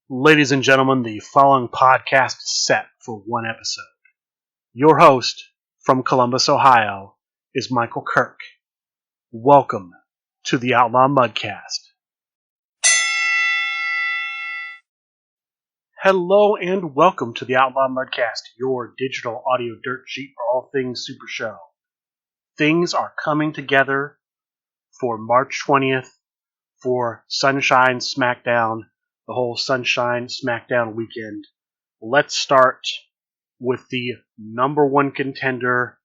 Ladies and gentlemen, the following podcast is set for one episode. Your host from Columbus, Ohio, is Michael Kirk. Welcome to the Outlaw Mudcast. Hello and welcome to the Outlaw Mudcast, your digital audio dirt sheet for all things Super Show. Things are coming together for March 20th for Sunshine Smackdown, the whole Sunshine Smackdown weekend. Let's start with the number one contender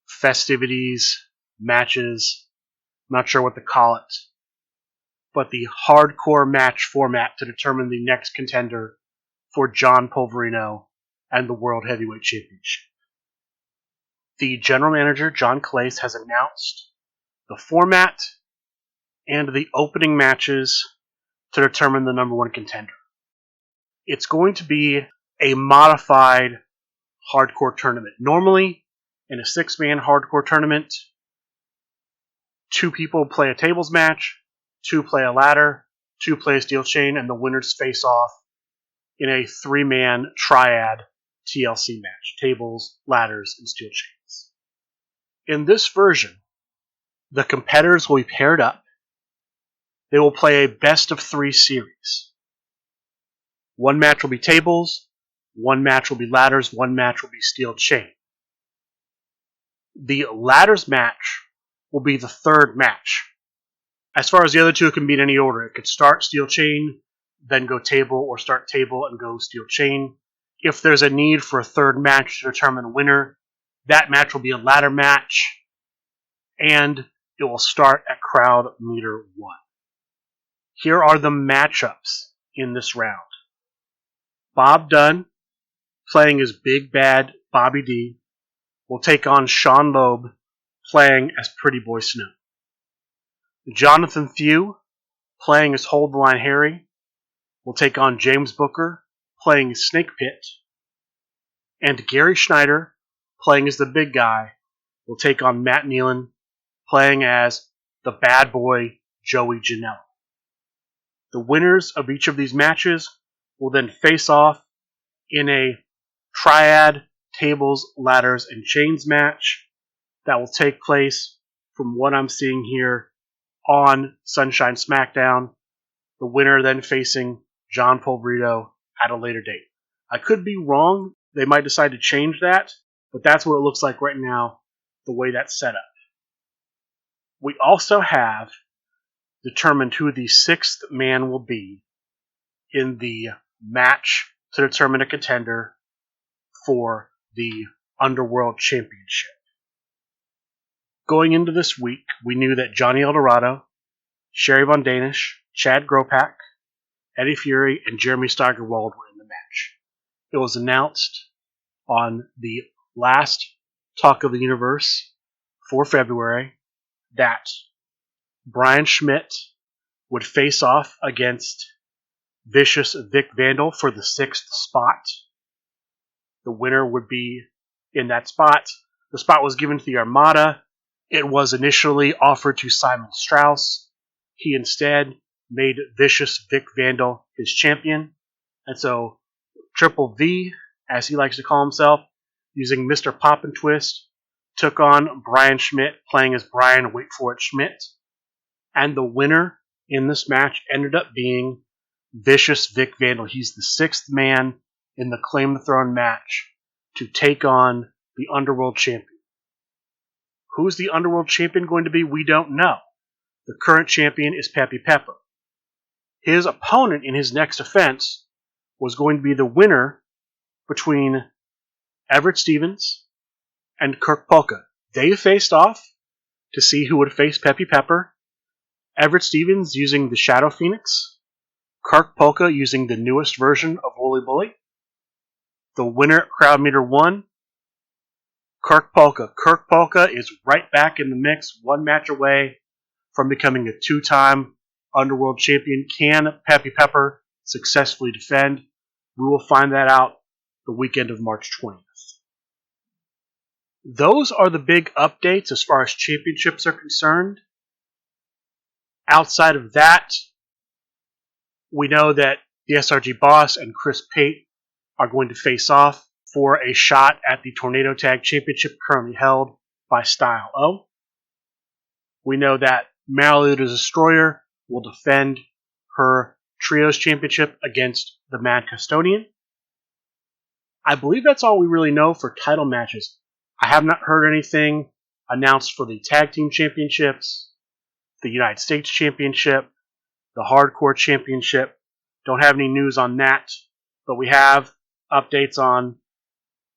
festivities, matches, not sure what to call it, but the hardcore match format to determine the next contender for John Pulverino and the World Heavyweight Championship. The general manager, John Clace, has announced the format and the opening matches to determine the number one contender. It's going to be a modified hardcore tournament. Normally, in a six-man hardcore tournament, two people play a tables match, two play a ladder, two play a steel chain, and the winners face off in a three-man triad TLC match. Tables, ladders, and steel chains. In this version, the competitors will be paired up. They will play a best-of-3 series. One match will be tables, one match will be ladders, one match will be steel chain. The ladders match will be the third match. As far as the other two, it can be in any order. It could start steel chain, then go table, or start table and go steel chain. If there's a need for a third match to determine a winner, that match will be a ladder match, and it will start at crowd meter 1. Here are the matchups in this round. Bob Dunn, playing as Big Bad Bobby D, will take on Sean Loeb, playing as Pretty Boy Snow. Jonathan Thew, playing as Hold the Line Harry, will take on James Booker, playing as Snake Pit. And Gary Schneider, playing as the Big Guy, will take on Matt Nealon, playing as the Bad Boy Joey Janela. The winners of each of these matches will then face off in a triad, tables, ladders, and chains match that will take place, from what I'm seeing here, on Sunshine Smackdown. The winner then facing John Pulverino at a later date. I could be wrong. They might decide to change that, but that's what it looks like right now, the way that's set up. We also have determined who the sixth man will be in the match to determine a contender for the Underworld Championship. Going into this week, we knew that Johnny Eldorado, Sherry Von Danish, Chad Gropak, Eddie Fury, and Jeremy Steigerwald were in the match. It was announced on the last Talk of the Universe for February that Brian Schmidt would face off against Vicious Vic Vandal for the 6th spot. The winner would be in that spot. The spot was given to the Armada. It was initially offered to Simon Strauss. He instead made Vicious Vic Vandal his champion. And so Triple V, as he likes to call himself, using Mr. Pop and Twist, took on Brian Schmidt, playing as Brian Wait For It Schmidt. And the winner in this match ended up being Vicious Vic Vandal. He's the sixth man in the Claim the Throne match to take on the Underworld Champion. Who's the Underworld Champion going to be? We don't know. The current champion is Peppy Pepper. His opponent in his next offense was going to be the winner between Everett Stevens and Kirk Polka. They faced off to see who would face Peppy Pepper. Everett Stevens using the Shadow Phoenix. Kirk Polka using the newest version of Wooly Bully. The winner at crowd meter 1, Kirk Polka. Kirk Polka is right back in the mix, one match away from becoming a two-time Underworld Champion. Can Peppy Pepper successfully defend? We will find that out the weekend of March 20th. Those are the big updates as far as championships are concerned. Outside of that, we know that The SRG Boss and Chris Pate are going to face off for a shot at the Tornado Tag Championship currently held by Style O. We know that Marilee the Destroyer will defend her Trios Championship against the Mad Custodian. I believe that's all we really know for title matches. I have not heard anything announced for the Tag Team Championships, the United States Championship, the Hardcore Championship. Don't have any news on that, but we have updates on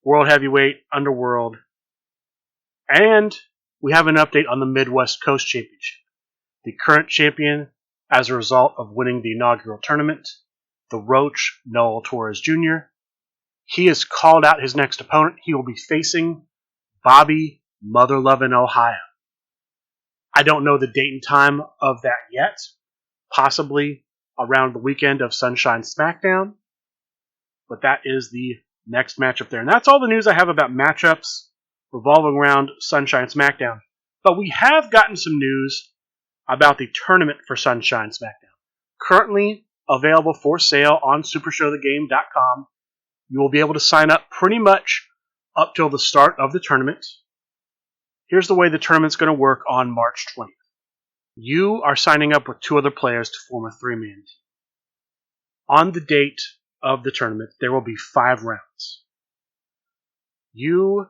World Heavyweight, Underworld, and we have an update on the Midwest Coast Championship. The current champion, as a result of winning the inaugural tournament, the Roach, Noel Torres Jr., he has called out his next opponent. He will be facing Bobby Motherlove in Ohio. I don't know the date and time of that yet. Possibly around the weekend of Sunshine Smackdown. But that is the next matchup there. And that's all the news I have about matchups revolving around Sunshine Smackdown. But we have gotten some news about the tournament for Sunshine Smackdown. Currently available for sale on supershowthegame.com. You will be able to sign up pretty much up till the start of the tournament. Here's the way the tournament's going to work on March 20th. You are signing up with 2 other players to form a 3-man team. On the date of the tournament, there will be 5 rounds. You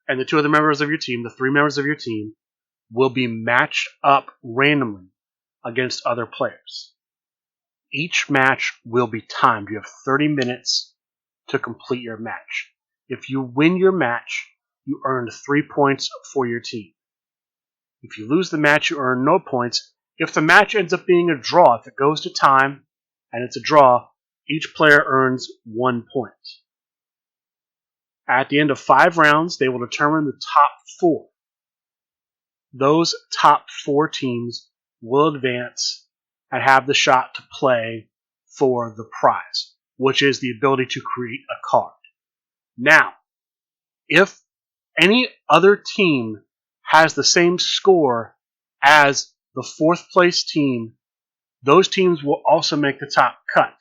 and the 2 other members of your team, the 3 members of your team, will be matched up randomly against other players. Each match will be timed. You have 30 minutes to complete your match. If you win your match, you earn 3 points for your team. If you lose the match, you earn no points. If the match ends up being a draw, if it goes to time and it's a draw, each player earns 1 point. At the end of 5 rounds, they will determine the top 4. Those top 4 teams will advance and have the shot to play for the prize, which is the ability to create a card. Now, if any other team has the same score as the 4th place team, those teams will also make the top cut.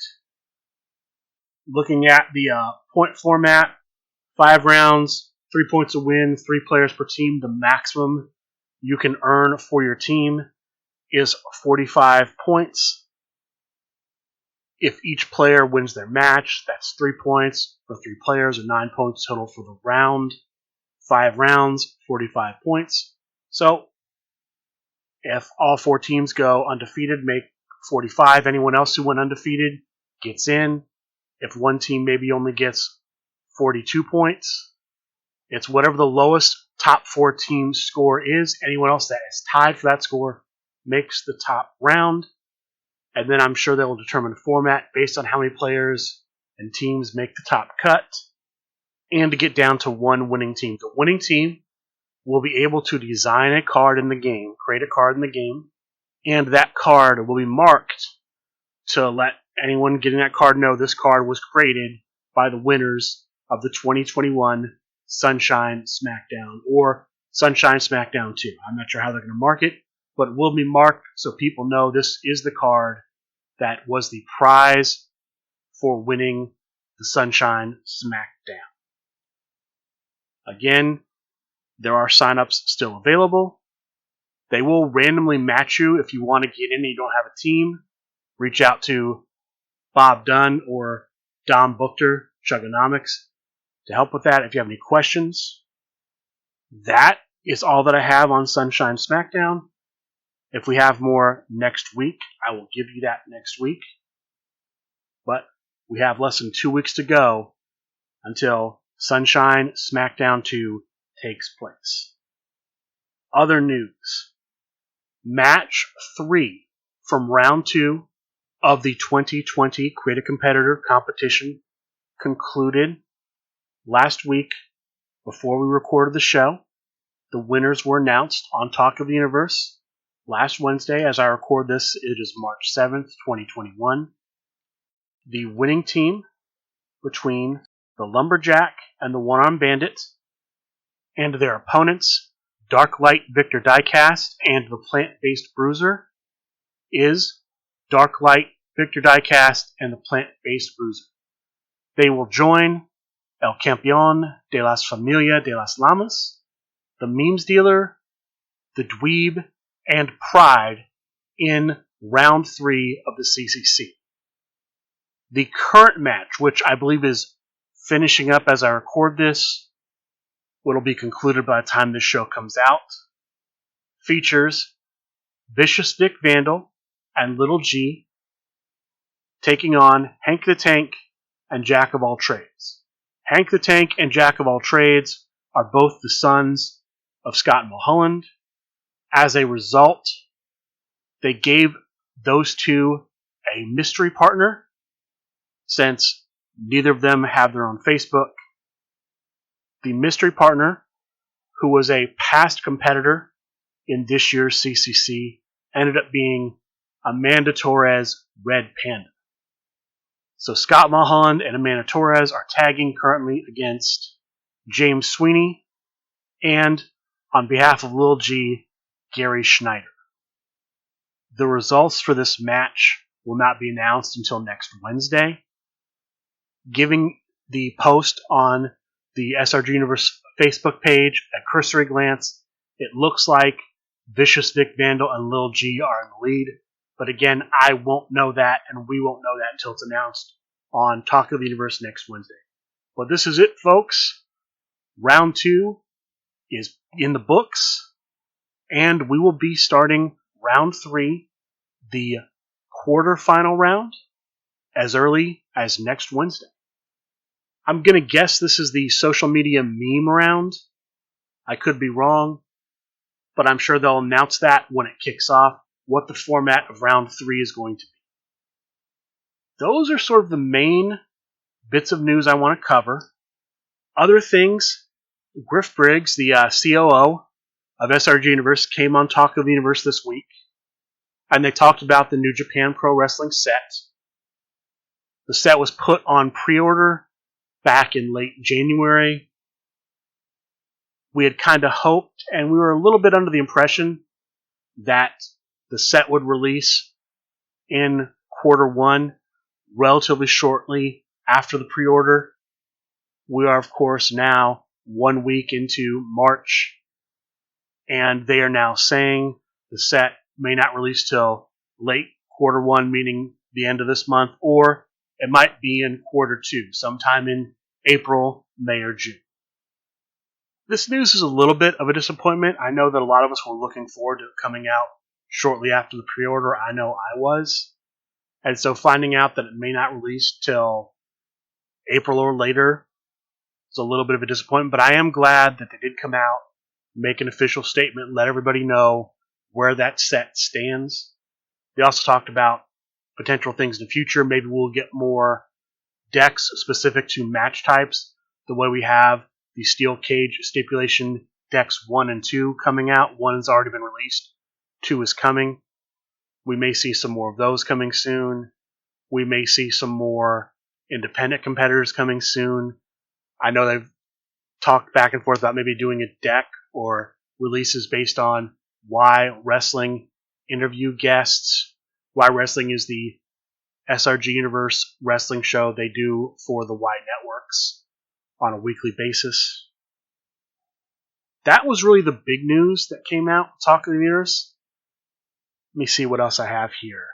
Looking at the point format, 5 rounds, 3 points a win, 3 players per team. The maximum you can earn for your team is 45 points. If each player wins their match, that's 3 points for 3 players, or 9 points total for the round. 5 rounds, 45 points. So, if all 4 teams go undefeated, make 45. Anyone else who went undefeated gets in. If one team maybe only gets 42 points, it's whatever the lowest top 4 team score is. Anyone else that is tied for that score makes the top round. And then I'm sure they will determine format based on how many players and teams make the top cut, and to get down to 1 winning team. The winning team will be able to design a card in the game, create a card in the game, and that card will be marked to let anyone getting that card know this card was created by the winners of the 2021 Sunshine Smackdown, or Sunshine Smackdown 2. I'm not sure how they're going to mark it, but it will be marked so people know this is the card that was the prize for winning the Sunshine Smackdown. Again, there are signups still available. They will randomly match you if you want to get in and you don't have a team. Reach out to Bob Dunn or Dom Buchter, Chugonomics, to help with that if you have any questions. That is all that I have on Sunshine Smackdown. If we have more next week, I will give you that next week. But we have less than 2 weeks to go until Sunshine Smackdown 2 takes place. Other news. Match 3 from round 2 of the 2020 Create a Competitor competition concluded last week before we recorded the show. The winners were announced on Talk of the Universe last Wednesday. As I record this, it is March 7th, 2021. The winning team between the Lumberjack and the One-Armed Bandit and their opponents, Darklight Victor Diecast and the Plant-Based Bruiser, is Darklight Victor Diecast, and the Plant-Based Bruiser. They will join El Campeón de las Familia de las Lamas, the Memes Dealer, the Dweeb, and Pride in round 3 of the CCC. The current match, which I believe is finishing up as I record this, will be concluded by the time this show comes out, features Vicious Vic Vandal and Little G taking on Hank the Tank and Jack of All Trades. Hank the Tank and Jack of All Trades are both the sons of Scott Mulholland. As a result, they gave those two a mystery partner, since neither of them have their own Facebook. The mystery partner, who was a past competitor in this year's CCC, ended up being Amanda Torres Red Panda. So Scott Mulholland and Amanda Torres are tagging currently against James Sweeney and, on behalf of Lil G, Gary Schneider. The results for this match will not be announced until next Wednesday. Giving the post on the SRG Universe Facebook page a cursory glance, it looks like Vicious Vic Vandal and Lil G are in the lead. But again, I won't know that, and we won't know that until it's announced on Talk of the Universe next Wednesday. But this is it, folks. Round 2 is in the books, and we will be starting round 3, the quarterfinal round, as early as next Wednesday. I'm going to guess this is the social media meme round. I could be wrong, but I'm sure they'll announce that when it kicks off, what the format of round 3 is going to be. Those are sort of the main bits of news I want to cover. Other things, Griff Briggs, the COO of SRG Universe, came on Talk of the Universe this week, and they talked about the New Japan Pro Wrestling set. The set was put on pre-order back in late January. We had kind of hoped, and we were a little bit under the impression that the set would release in quarter 1 relatively shortly after the pre-order. We are, of course, now 1 week into March, and they are now saying the set may not release till late quarter 1, meaning the end of this month, or it might be in quarter 2, sometime in April, May, or June. This news is a little bit of a disappointment. I know that a lot of us were looking forward to it coming out shortly after the pre-order. I know I was. And so finding out that it may not release till April or later is a little bit of a disappointment. But I am glad that they did come out, make an official statement, let everybody know where that set stands. They also talked about potential things in the future. Maybe we'll get more decks specific to match types, the way we have the Steel Cage stipulation decks 1 and 2 coming out. 1 has already been released. 2 is coming. We may see some more of those coming soon. We may see some more independent competitors coming soon. I know they've talked back and forth about maybe doing a deck or releases based on Why Wrestling interview guests. Why Wrestling is the SRG Universe wrestling show they do for the Y networks on a weekly basis. That was really the big news that came out, Talk of the Universe. Let me see what else I have here.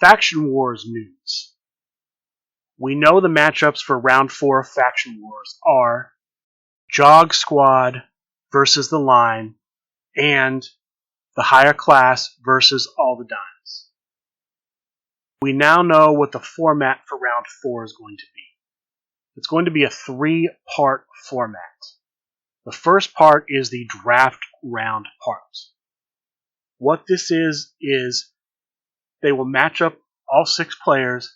Faction Wars news. We know the matchups for round 4 of Faction Wars are Jog Squad versus The Line and the Higher Class versus All the Dimes. We now know what the format for round 4 is going to be. It's going to be a 3-part format. The first part is the draft round part. What this is they will match up all 6 players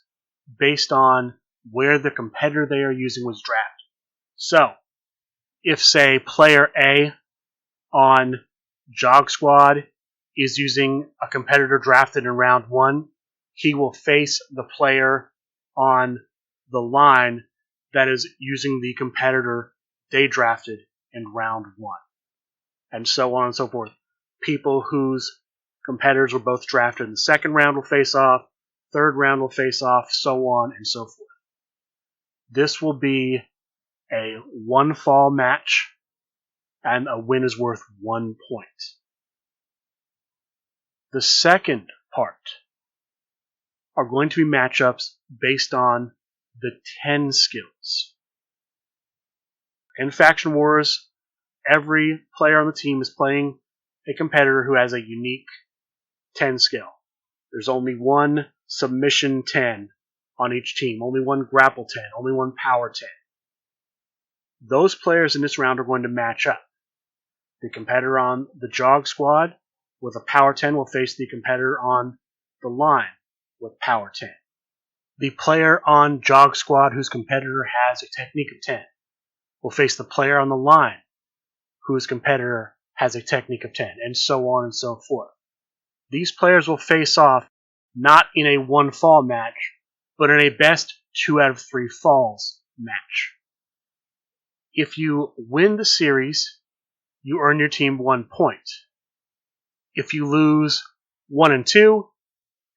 based on where the competitor they are using was drafted. So, if, say, player A on Jog Squad is using a competitor drafted in round 1, he will face the player on The Line that is using the competitor they drafted in round 1. And so on and so forth. People whose competitors were both drafted in the second round will face off. third round will face off, so on and so forth. This will be a one fall match, and a win is worth 1 point. The second part are going to be matchups based on the 10 skills. In Faction Wars, every player on the team is playing a competitor who has a unique 10 skill. There's only one submission 10 on each team, only one grapple 10, only one power 10. Those players in this round are going to match up. The competitor on the jog squad with a power 10 will face the competitor on the line with power 10. The player on jog squad whose competitor has a technique of 10 will face the player on the line whose competitor has a technique of 10, and so on and so forth. These players will face off not in a one fall match, but in a best 2 out of 3 falls match. If you win the series, you earn your team 1 point. If you lose 1 and 2,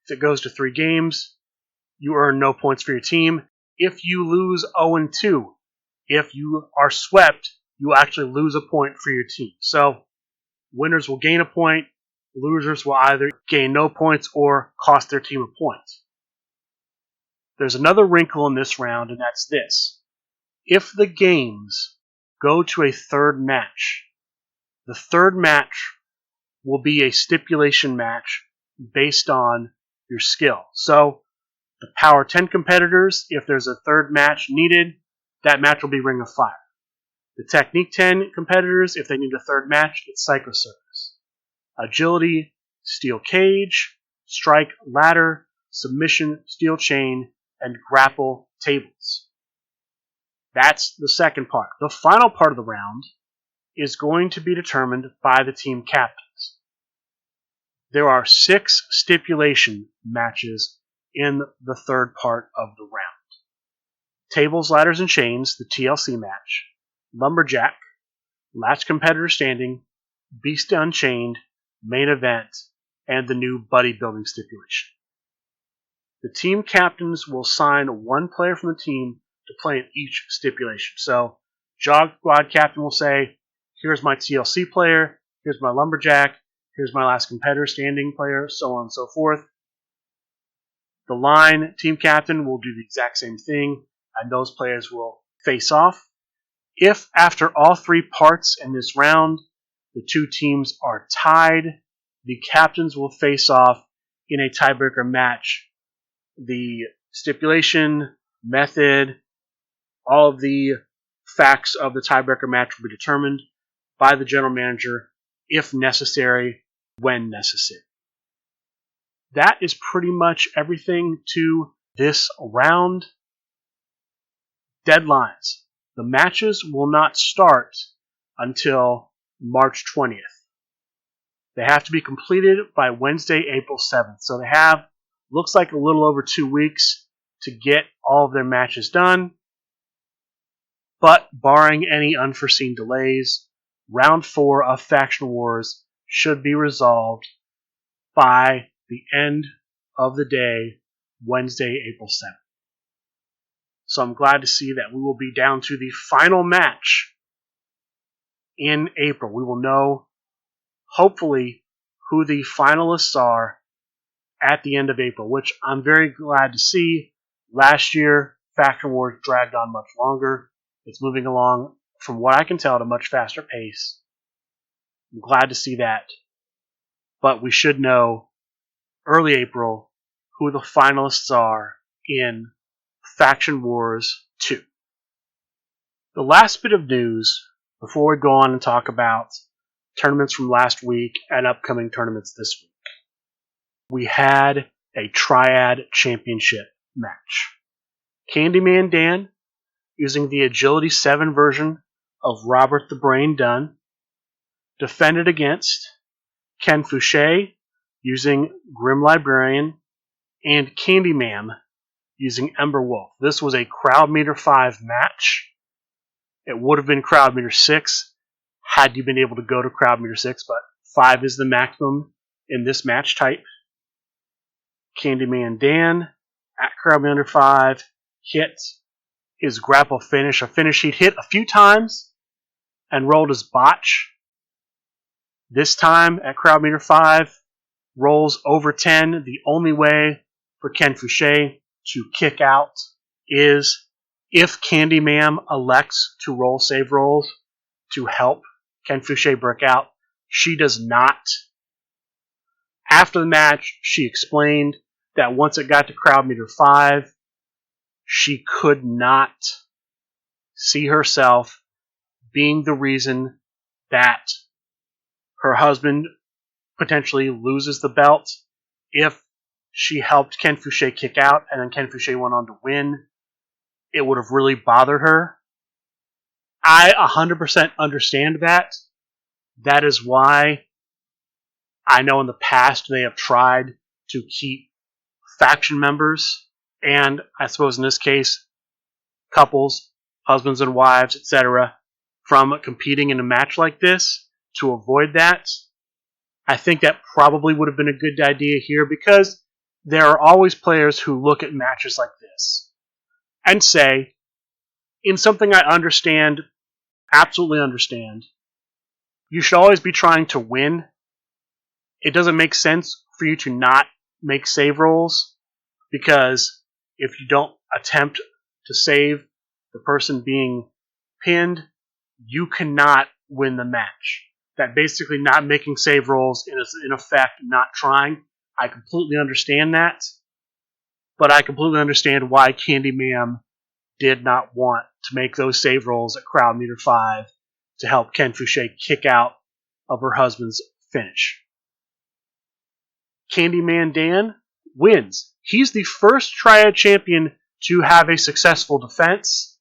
if it goes to 3 games, you earn no points for your team. If you lose 0 and 2, if you are swept, you actually lose a point for your team. So winners will gain a point, losers will either gain no points or cost their team a point. There's another wrinkle in this round, and that's this. If the games go to a third match, the third match will be a stipulation match based on your skill. So the Power 10 competitors, if there's a third match needed, that match will be Ring of Fire. The Technique 10 competitors, if they need a third match, it's Psycho Circus. Agility, Steel Cage, Strike, Ladder, Submission, Steel Chain, and Grapple tables. That's the second part. The final part of the round is going to be determined by the team captains. There are 6 stipulation matches in the third part of the round. Tables, Ladders, and Chains, the TLC match. Lumberjack, Last Competitor Standing, Beast Unchained, Main Event, and the new Buddy Building stipulation. The team captains will assign one player from the team to play in each stipulation. So, Jog Squad captain will say, here's my TLC player, here's my Lumberjack, here's my Last Competitor Standing player, so on and so forth. The line team captain will do the exact same thing, and those players will face off. If after all 3 parts in this round, the 2 teams are tied, the captains will face off in a tiebreaker match. The stipulation, method, all of the facts of the tiebreaker match will be determined by the general manager if necessary, when necessary. That is pretty much everything to this round. Deadlines. The matches will not start until March 20th. They have to be completed by Wednesday, April 7th. So they have, looks like a little over 2 weeks to get all of their matches done. But barring any unforeseen delays, round 4 of Faction Wars should be resolved by the end of the day, Wednesday, April 7th. So I'm glad to see that we will be down to the final match in April. We will know, hopefully, who the finalists are at the end of April, which I'm very glad to see. Last year, Faction Wars dragged on much longer. It's moving along, from what I can tell, at a much faster pace. I'm glad to see that. But we should know early April who the finalists are in Faction Wars 2. The last bit of news before we go on and talk about tournaments from last week and upcoming tournaments this week. We had a Triad Championship match. Candyman Dan, using the Agility 7 version of Robert the Brain Dunn, defended against Ken Fouché, using Grim Librarian, and Candyman, using Ember Wolf. This was a Crowd Meter 5 match. It would have been Crowd Meter 6 had you been able to go to Crowd Meter 6, but 5 is the maximum in this match type. Candyman Dan at Crowd Under 5 hit his grapple finish, a finish he'd hit a few times and rolled his botch. This time at Crowd Meter 5, rolls over 10. The only way for Ken Fouché to kick out is if Candyman elects to roll save rolls to help Ken Fouché break out. She does not. After the match, she explained that once it got to Crowd Meter 5, she could not see herself being the reason that her husband potentially loses the belt. If she helped Ken Fouché kick out and then Ken Fouché went on to win, it would have really bothered her. I 100% understand that. That is why I know in the past they have tried to keep faction members, and I suppose in this case, couples, husbands and wives, etc., from competing in a match like this to avoid that. I think that probably would have been a good idea here because there are always players who look at matches like this and say, in something I understand, absolutely understand, you should always be trying to win. It doesn't make sense for you to not make save rolls because if you don't attempt to save the person being pinned, you cannot win the match. That basically not making save rolls is in effect not trying. I completely understand that, but I completely understand why Candyman did not want to make those save rolls at Crowd Meter 5 to help Ken Fouché kick out of her husband's finish. Candyman Dan wins. He's the first Triad champion to have a successful defense.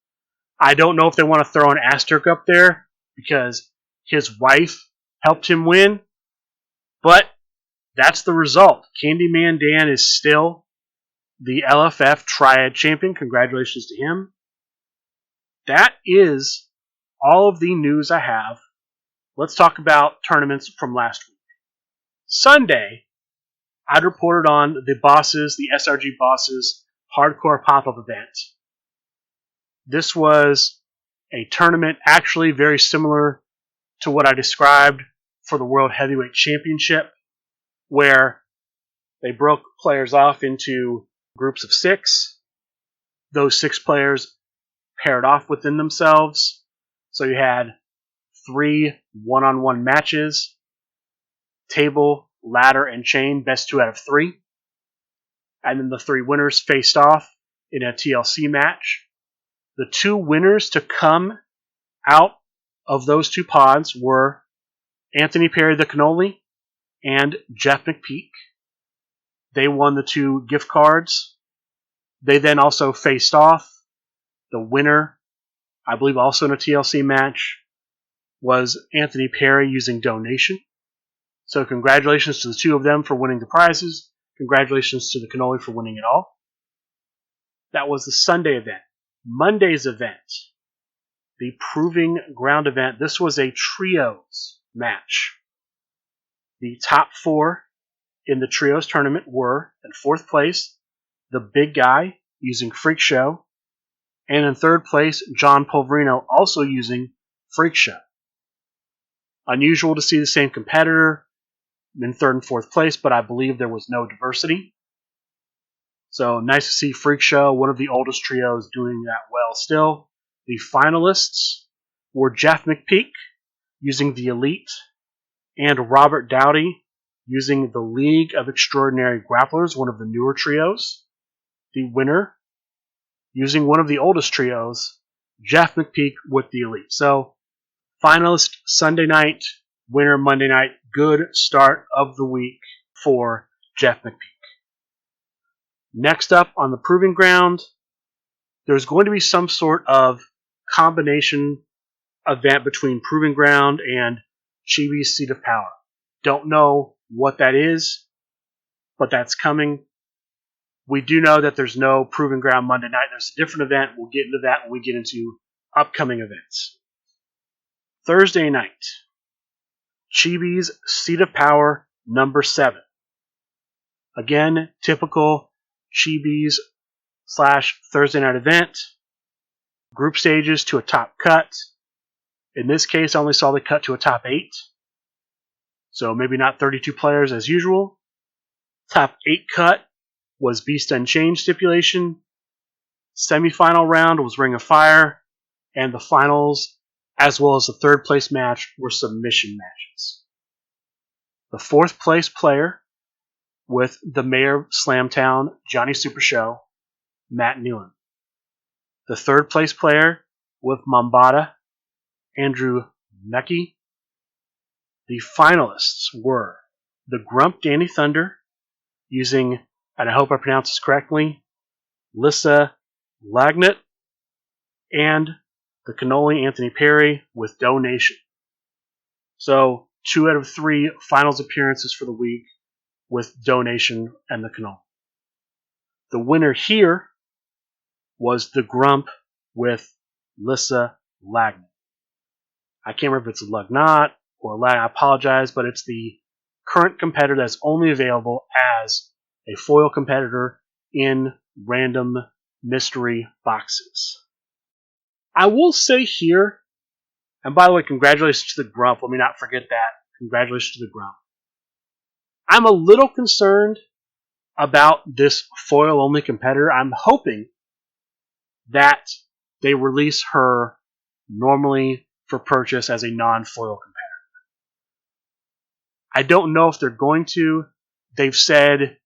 I don't know if they want to throw an asterisk up there because his wife helped him win, but that's the result. Candyman Dan is still the LFF Triad champion. Congratulations to him. That is all of the news I have. Let's talk about tournaments from last week. Sunday, I'd reported on the Bosses, the SRG Bosses Hardcore Pop-Up event. This was a tournament actually very similar to what I described for the World Heavyweight Championship, where they broke players off into groups of 6. Those 6 players paired off within themselves. So you had 3 one-on-one matches, table, ladder, and chain, best 2 out of 3. And then the 3 winners faced off in a TLC match. The 2 winners to come out of those 2 pods were Anthony Perry the Cannoli and Jeff McPeak. They won the 2 gift cards. They then also faced off. The winner, I believe also in a TLC match, was Anthony Perry using donation. So congratulations to the 2 of them for winning the prizes. Congratulations to the Cannoli for winning it all. That was the Sunday event. Monday's event, the Proving Ground event, this was a trios match. The top 4 in the trios tournament were, in 4th place, the Big Guy using Freak Show, and in 3rd place, John Polverino also using Freak Show. Unusual to see the same competitor in 3rd and 4th place, but I believe there was no diversity. So nice to see Freak Show, one of the oldest trios, doing that well still. The finalists were Jeff McPeak using the Elite and Robert Dowdy using the League of Extraordinary Grapplers, one of the newer trios. The winner using one of the oldest trios, Jeff McPeak with the Elite. So finalist Sunday night, winner Monday night. Good start of the week for Jeff McPeak. Next up on the Proving Ground, there's going to be some sort of combination event between Proving Ground and Chibi's Seat of Power. Don't know what that is, but that's coming. We do know that there's no Proving Ground Monday night. There's a different event. We'll get into that when we get into upcoming events. Thursday night, Chibi's Seat of Power number 7. Again, typical Chibi's / Thursday night event. Group stages to a top cut. In this case, I only saw the cut to a top 8. So maybe not 32 players as usual. Top 8 cut was Beast Unchained stipulation. Semifinal round was Ring of Fire. And the finals, as well as the third place match, were submission matches. The fourth place player with the mayor of Slamtown, Johnny Super Show, Matt Nealon. The third place player with Mambata, Andrew Nucky. The finalists were the Grump Danny Thunder, using, and I hope I pronounce this correctly, Lissa Lagnat, and the Cannoli Anthony Perry with Donation. So 2 out of 3 finals appearances for the week with Donation and the Cannoli. The winner here was the Grump with Lissa Lagnat. I can't remember if it's Lugnat or Lag. I apologize, but it's the current competitor that's only available as a foil competitor in random mystery boxes. I will say here, and by the way, congratulations to the Grump. Let me not forget that. Congratulations to the Grump. I'm a little concerned about this foil-only competitor. I'm hoping that they release her normally for purchase as a non-foil competitor. I don't know if they're going to. They've said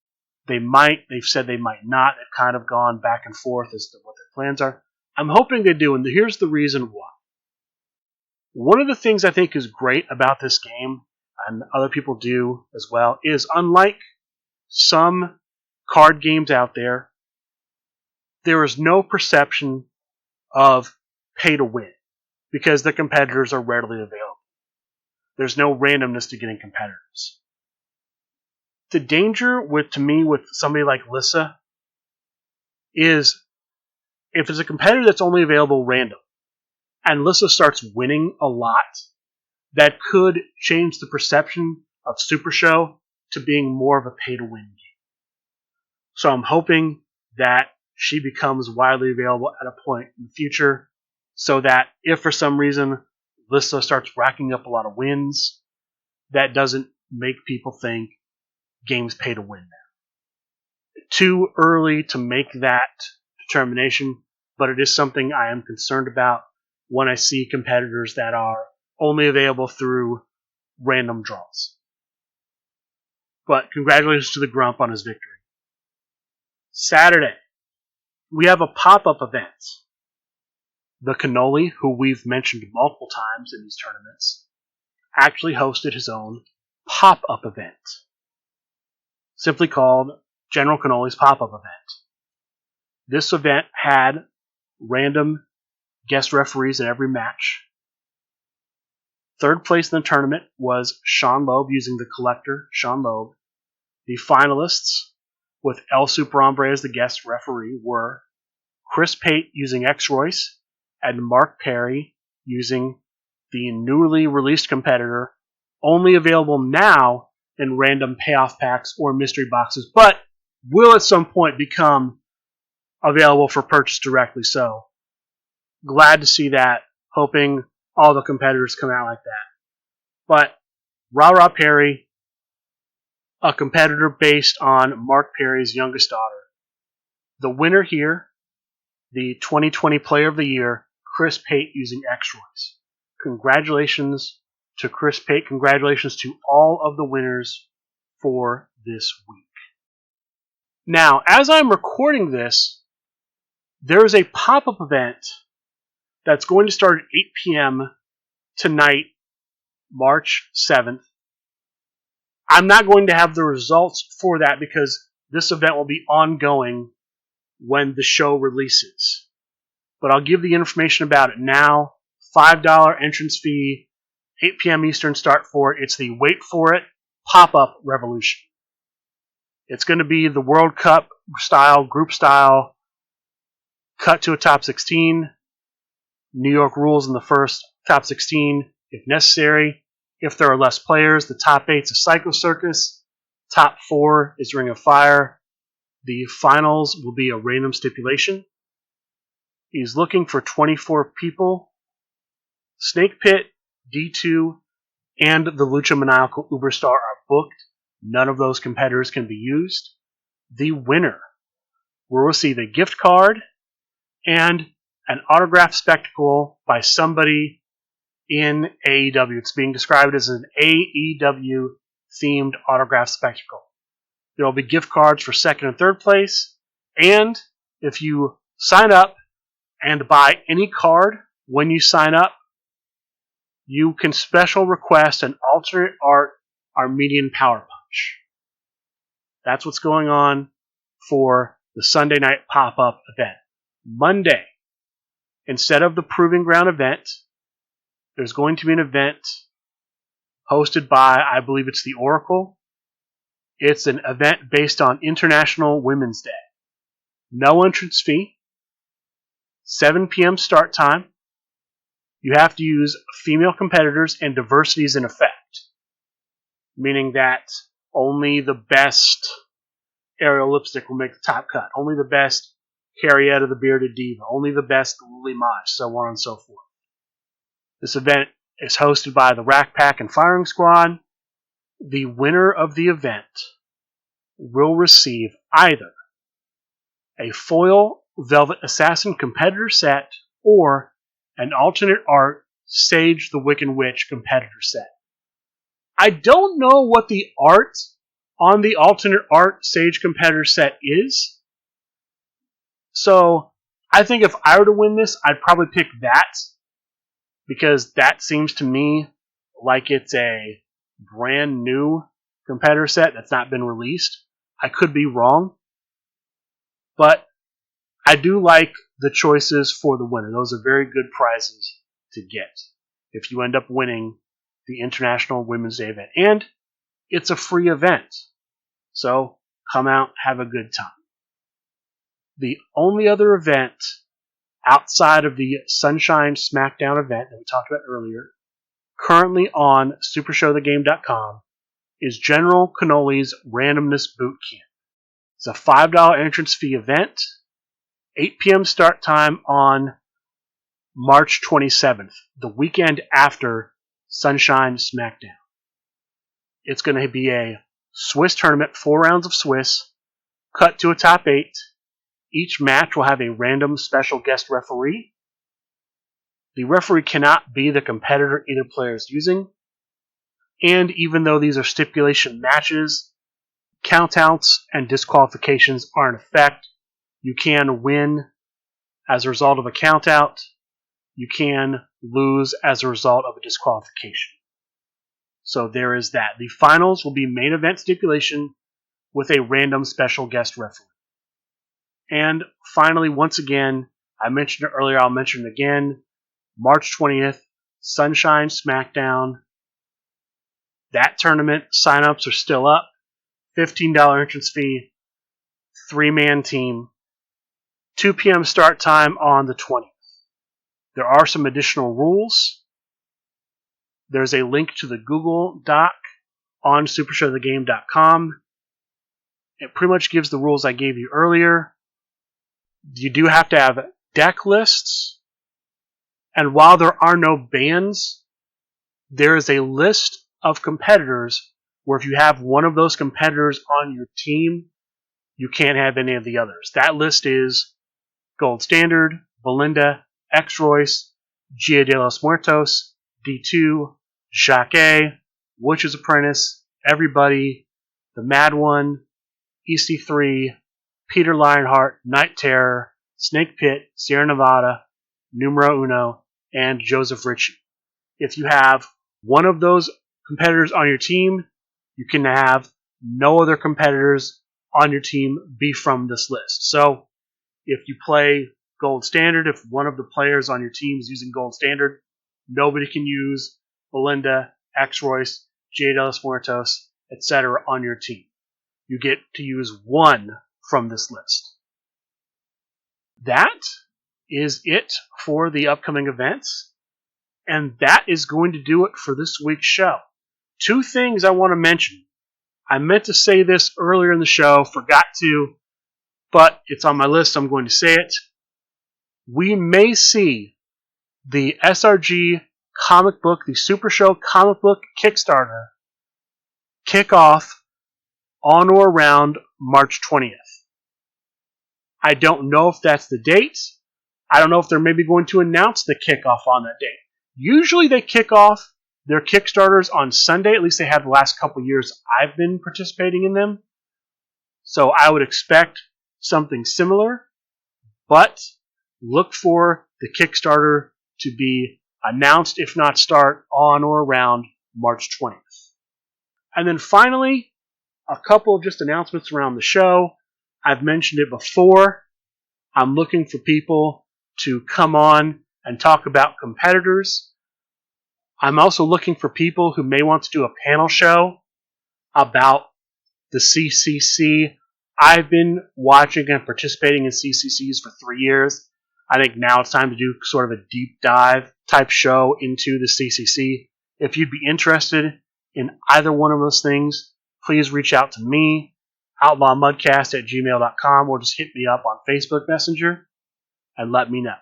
they might. They've said they might not. They've kind of gone back and forth as to what their plans are. I'm hoping they do, and here's the reason why. One of the things I think is great about this game, and other people do as well, is unlike some card games out there, there is no perception of pay to win because the competitors are readily available. There's no randomness to getting competitors. The danger with somebody like Lissa is if it's a competitor that's only available random and Lissa starts winning a lot, that could change the perception of Super Show to being more of a pay-to-win game. So I'm hoping that she becomes widely available at a point in the future so that if for some reason Lissa starts racking up a lot of wins, that doesn't make people think games pay to win now. Too early to make that determination, but it is something I am concerned about when I see competitors that are only available through random draws. But congratulations to the Grump on his victory. Saturday, we have a pop-up event. The Cannoli, who we've mentioned multiple times in these tournaments, actually hosted his own pop-up event, simply called General Cannoli's Pop-Up Event. This event had random guest referees in every match. Third place in the tournament was Sean Loeb using the Collector, Sean Loeb. The finalists, with El Super Hombre as the guest referee, were Chris Pate using X-Royce and Mark Perry using the newly released competitor, only available now in random payoff packs or mystery boxes, but will at some point become available for purchase directly. So glad to see that. Hoping all the competitors come out like that. But Ra Perry, a competitor based on Mark Perry's youngest daughter. The winner here, the 2020 Player of the Year, Chris Pate using X-Royce. Congratulations to Chris Pate. Congratulations to all of the winners for this week. Now, as I'm recording this, there is a pop-up event that's going to start at 8 p.m. tonight, March 7th. I'm not going to have the results for that because this event will be ongoing when the show releases. But I'll give the information about it now. $5 entrance fee, 8 p.m. Eastern start for it. It's the Wait For It Pop-Up Revolution. It's going to be the World Cup style, group style, cut to a top 16. New York rules in the first top 16 if necessary. If there are less players, the top 8's a Psycho Circus. Top 4 is Ring of Fire. The finals will be a random stipulation. He's looking for 24 people. Snake Pit, D2, and the Lucha Maniacal Uberstar are booked. None of those competitors can be used. The winner will receive a gift card and an autograph spectacle by somebody in AEW. It's being described as an AEW themed autograph spectacle. There will be gift cards for second and third place, and if you sign up and buy any card when you sign up, you can special request an alternate art Armenian Power Punch. That's what's going on for the Sunday night pop-up event. Monday, instead of the Proving Ground event, there's going to be an event hosted by, I believe it's the Oracle. It's an event based on International Women's Day. No entrance fee. 7 p.m. start time. You have to use female competitors and diversity is in effect. Meaning that only the best Ariel Lipstick will make the top cut. Only the best Harrietta the Bearded Diva. Only the best Lily Maj, so on and so forth. This event is hosted by the Rack Pack and Firing Squad. The winner of the event will receive either a foil Velvet Assassin competitor set or an alternate art Sage the Wiccan Witch competitor set. I don't know what the art on the alternate art Sage competitor set is. So I think if I were to win this, I'd probably pick that, because that seems to me like it's a brand new competitor set that's not been released. I could be wrong, but I do like the choices for the winner. Those are very good prizes to get if you end up winning the International Women's Day event. And it's a free event, so come out, have a good time. The only other event outside of the Sunshine Smackdown event that we talked about earlier, currently on SuperShowTheGame.com, is General Cannoli's Randomness Boot Camp. It's a $5 entrance fee event, 8 p.m. start time on March 27th, the weekend after Sunshine Smackdown. It's going to be a Swiss tournament, 4 rounds of Swiss, cut to a top 8. Each match will have a random special guest referee. The referee cannot be the competitor either player is using. And even though these are stipulation matches, countouts and disqualifications are in effect. You can win as a result of a countout. You can lose as a result of a disqualification. So there is that. The finals will be main event stipulation with a random special guest referee. And finally, once again, I mentioned it earlier, I'll mention it again, March 20th, Sunshine Smackdown. That tournament, sign-ups are still up. $15 entrance fee, 3-man team. 2 p.m. start time on the 20th. There are some additional rules. There's a link to the Google Doc on SuperShowTheGame.com. It pretty much gives the rules I gave you earlier. You do have to have deck lists. And while there are no bans, there is a list of competitors where if you have one of those competitors on your team, you can't have any of the others. That list is Gold Standard, Belinda, X-Royce, Gia de los Muertos, D2, Jacques, Witch's Apprentice, Everybody, The Mad One, EC3, Peter Lionheart, Night Terror, Snake Pit, Sierra Nevada, Numero Uno, and Joseph Ritchie. If you have one of those competitors on your team, you can have no other competitors on your team be from this list. So, if you play Gold Standard, if one of the players on your team is using Gold Standard, nobody can use Belinda, X-Royce, Gia de los Muertos, etc. on your team. You get to use one from this list. That is it for the upcoming events. And that is going to do it for this week's show. 2 things I want to mention I meant to say this earlier in the show, forgot to, but it's on my list, so I'm going to say it. We may see the SRG comic book, the Super Show comic book Kickstarter, kick off on or around March 20th. I don't know if that's the date. I don't know if they're maybe going to announce the kickoff on that date. Usually they kick off their Kickstarters on Sunday. At least they have the last couple years I've been participating in them. So I would expect something similar. But look for the Kickstarter to be announced, if not start, on or around March 20th. And then finally, a couple of just announcements around the show. I've mentioned it before. I'm looking for people to come on and talk about competitors. I'm also looking for people who may want to do a panel show about the CCC. I've been watching and participating in CCCs for 3 years. I think now it's time to do sort of a deep dive type show into the CCC. If you'd be interested in either one of those things, please reach out to me, outlawmudcast@gmail.com, or just hit me up on Facebook Messenger and let me know.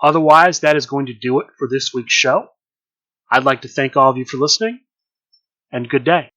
Otherwise, that is going to do it for this week's show. I'd like to thank all of you for listening, and good day.